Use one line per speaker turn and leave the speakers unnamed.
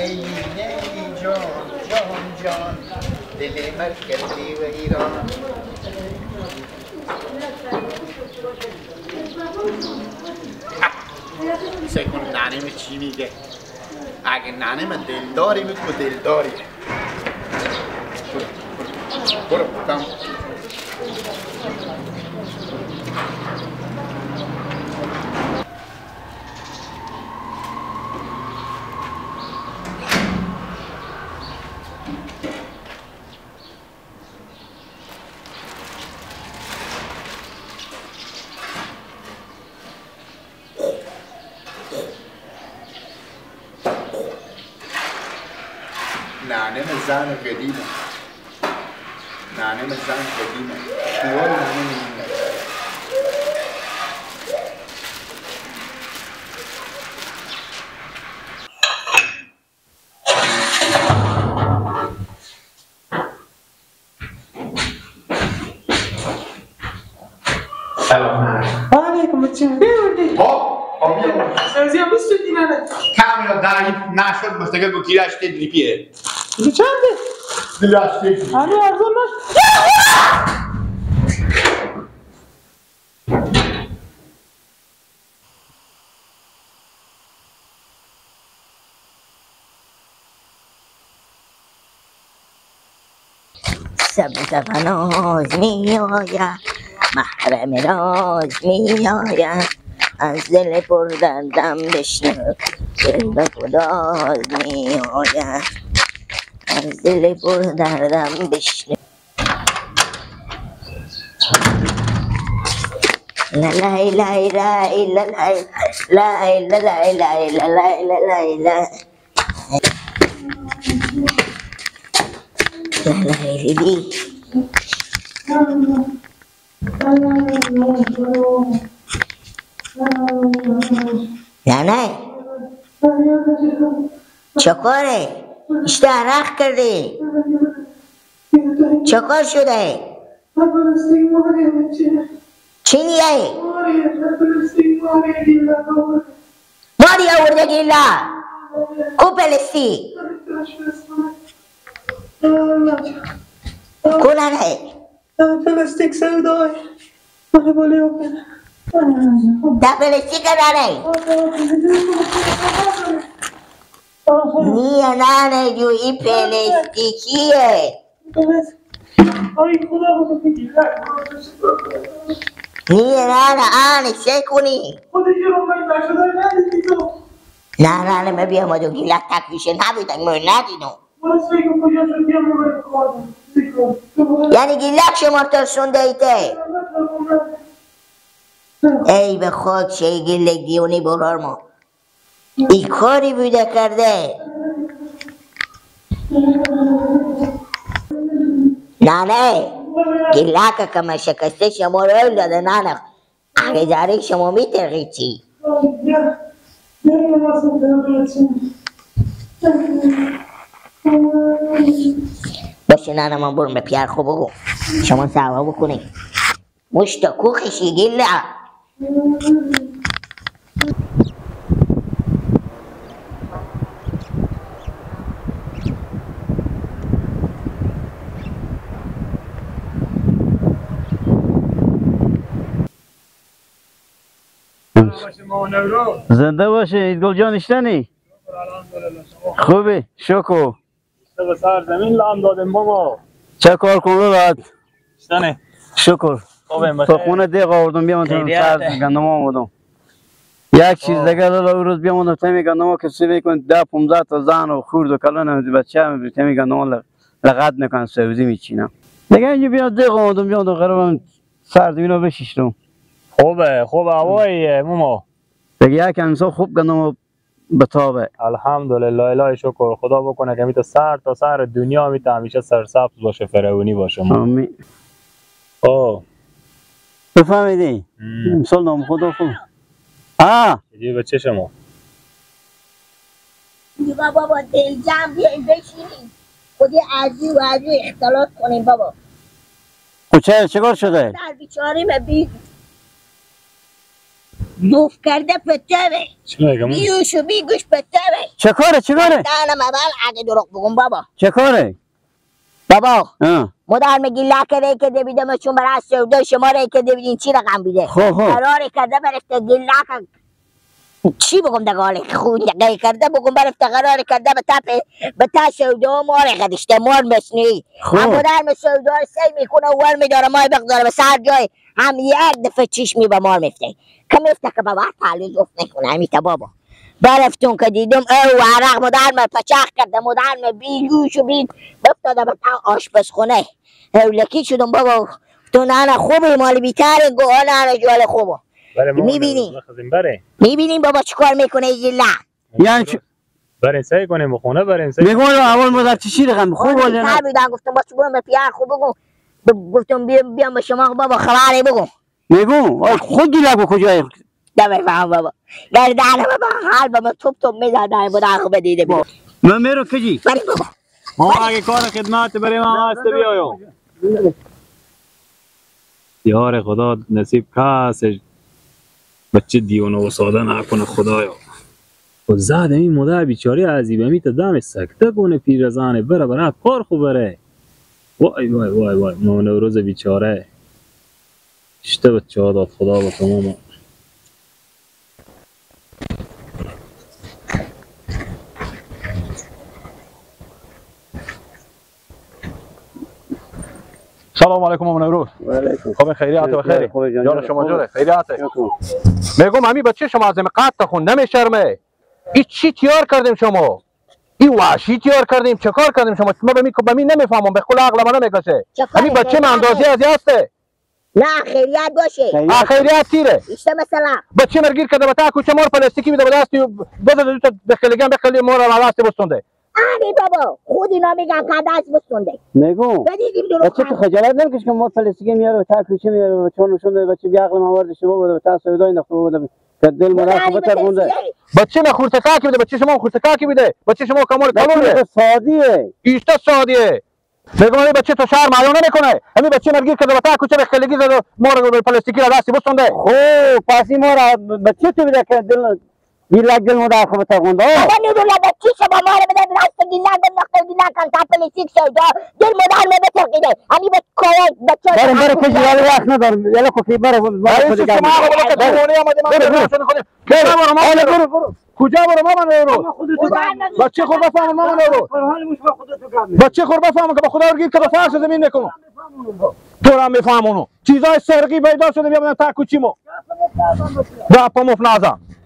نیلی جان جان جان دل مرکزی و ایران. سکون ننم چی میگه؟ اگه ننم دلداری بود تو دلداری. برو تمام. نعلم زن قدیمه، نعلم زن قدیمه، دوار نعلم اینه. سلام
علیکم السلام. بیاردی؟
آبیم.
سرزی هم بست دیدنه.
کاملا ضعیف نشد مستقل با گیرش تدریپیه.
چنده؟
گیرش تدریپیه.
همه ارزان نشد.
سبز فناز می آید محرم راز می آید از دل پر دردم بشنو دل به گداز می آید از دل پر دردم بشنو. لا لا لا لا لا لا لا لا لا لا لا لا نه چکاره اشته عرق کردی چکار شده چی نیه ماری آورده گیلا کو پلستی کو ننه
پلاستیک سودای ماله بالی اوپنه
دا پلستی که ننه نیه ننه جو این پلستیکیه
آی خدا بکنی
نیه ننه آنه چه کنی
خودی رو من نشده ندیدی تو
نه من بیام دو گیلا تکویشه نبیدن من ندیدم یعنی گیلک شما ترسونده ایته ای به خود چه گیلک دیونی برار ما ای کاری بوده کرده نه گیلک که شکسته شما رو اول داده نه اگه داره شما میترقی چی باشه نه من برم به پیار خوب بگو شما سوا بکنی مشتا کوخشی گله
زنده باشه گل جان اشتنی خوبی شکر
به سر زمین لام دادیم بابا
چه کار کن رو راحت
اشتنی
شکر تو خونه دیگه آوردم بیام تو سر گندم آوردم یک چیز دیگه لالا روز بیام تو تمی گندم کسی میکن 10 15 تا زن و خورد و کلان بچه هم تمی گندم لغت میکنن سبزی میچینم دیگه اینجا بیام دیگه آوردم بیام تو قرارم سر زمین رو بشیشتم
خوبه هوایی مومو
دیگه یک انسان خوب گندم بتابه
الحمدلله الهی شکر خدا بکنه که میتونه سر تا سر دنیا میتونه همیشه سرسبز باشه فرعونی باشه
آمین بفهمیدی امسال نام خدا خوب
چیزی به چه شما
بابا دل جمع بیاییم بشینیم خودی عزی و عزی اختلاط کنیم بابا
چه کار شده؟
در بیچاریم بید دوف کرده پتره
چی میگم؟
بیوشو بیگوش پتره
چه کاره
دانم اول اگه دروغ بگم بابا
چه کاره
بابا
اه.
مدار میگی لکه که بیدم چون برای سودای شما ری که بیدین چی رقم بیده قرار کرده برفته گلاک چی بگم دگاله خون دقیق کرده بگم برفته قرار کرده به تا سودا مار قدشته مار مسنی هم مدار می سودا سی میکنه ور میداره مای بقداره به سر جای هم یک دفعه چشمی به مار میفته که میفته که بابا تعلیل افت نکنه همیتا بابا برفتون که دیدم او عرق مدار می پچاق کرده مدار می بیگوشو بیگ بفتاده به تا آشپزخونه اولکی شدم بابا تو نانه خوبی مالی بیتاره گو نانه جوال خوبه میبینیم بابا چیکار میکنه ایلا
یعنی چی
برین سعی کنیم خونه برین سعی
میگم اول مدار چی رقم خوب ولی نه
بیدن گفتم باش برم به پیار خوب بگم گفتم بیام به شما بابا خبری بگم
میگم خود گیلا کو کجای
نمیفهم بابا گردن بابا حال بابا توپ میزدن بودا خوب دیده بود
من میرو کجی
بریم بابا
ما اگه کار خدمت برای ما هست بیایم یار خدا نصیب کاسش بچه دیونه و ساده نکنه خدایا و زاد این مادر بیچاره عزیبه می تا دم سکته کنه پیرزانه بره کار خوب بره وای وای وای وای نوروز بیچاره اشته بچه ها داد خدا با تمام
سلام علیکم ام نوروز. خوب خیریات و خیری. جان شما جوره خیریات. میگم همین بچه شما از قد خون نمیشرمه. این چی تیار کردیم شما؟ این وحشی تیار کردیم چه کار کردیم شما؟ ما به می نمیفهمم به خود عقل من نمیکشه. همین بچه من اندازه از هسته.
نه خیریات باشه.
خیریات تیره.
ایشته مثلا
بچه مرگیر کرده بتا کوچه مار پلاستیکی میده به دستی بده تو بخلی مار را دست بستونده.
آره بابا خود اینا میگن که دست بستونده
میگم بچه تو خجالت نمیکش که ما پلاستیکی میاره تا کوچه میاره چون نشون بچه بی عقل موارد شما بوده تا سودای نخو بوده که دل مناسبت ترونده
بچه نه خورتکاکی بده بچه شما خورتکاکی بده بچه شما کامل کالوره
سادیه
ایشتا سادیه میگم این بچه تو شهر معلوم نمیکنه همین بچه مرگیر کرده تا کوچه بخلگی زده مار پلاستیکی را دستی بستونده
خب پاسی مار بچه تو بده که دل گیلاک دل مداخله ترونده
بابا ندونه بچه شما مار بده راست گیلاک دل نقطه گیلاک کن تا پلاستیک سودا دل مدار بترکیده همین بچه
بره کجی ولی وقت ندارم یلا کوکی بره
کجا برو مامان نورو بچه خود بفهم مامان نورو بچه خود بفهم که به خدا گیر که به فرش زمین نکنم تو را میفهم اونو چیزای سرقی پیدا شده بیا تا کوچیمو دا پا مفنازم